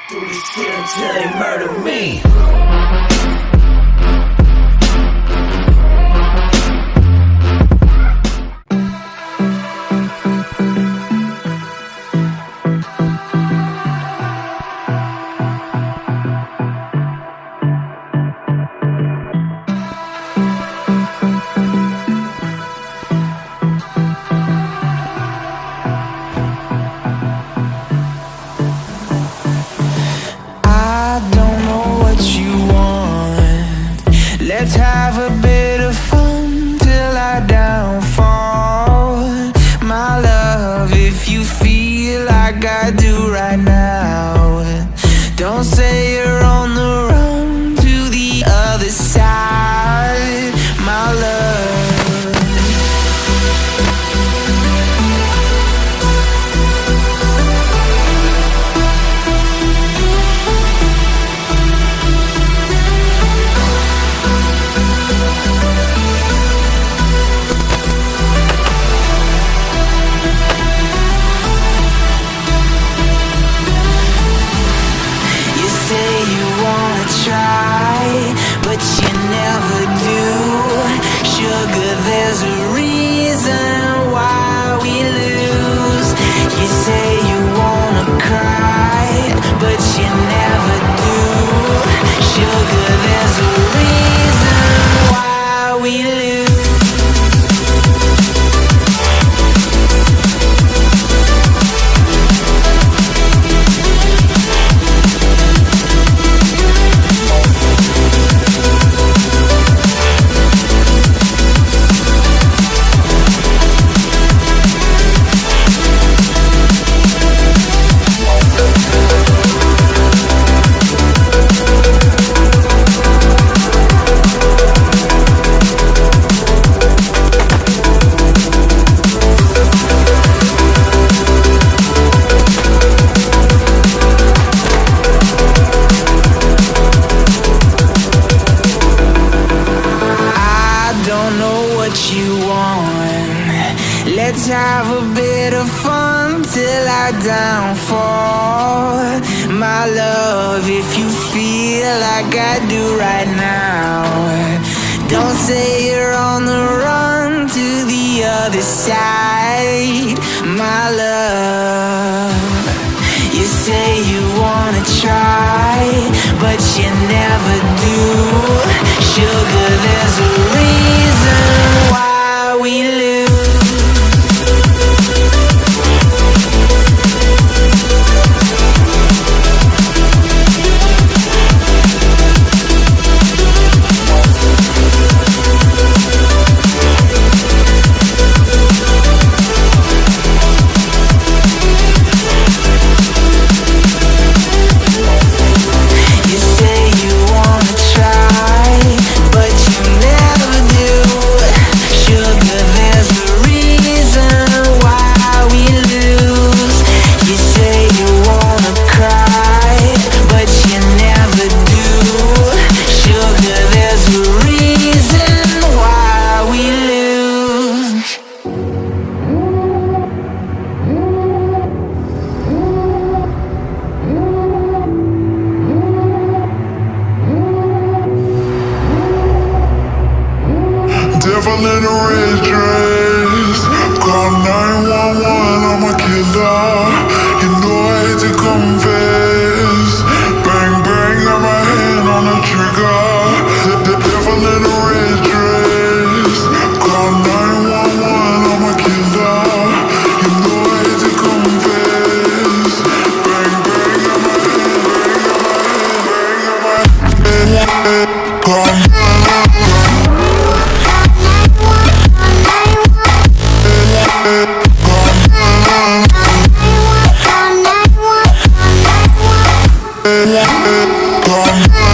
Do this shit until they murder me. Let's have a bit of fun till I downfall. My love, if you feel like I do right now, don't say you're on the run to the other side, my love. But you never do. Sugar, there's a reason why we lose. You say you wanna cry, but you never do. Sugar, there's a reason why we lose. Let's have a bit of fun till I downfall. My love, if you feel like I do right now, don't say you're on the run to the other side, my love. You say you wanna try, but you never do. Sugar, there's a reason why we lose. Devil in a red dress, call 911, I'm a killer. You know I hate to confess. Bang bang, got my hand on the trigger. The devil in a red dress, call 911, I'm a killer. You know I hate to confess. Bang bang, got my hand, call come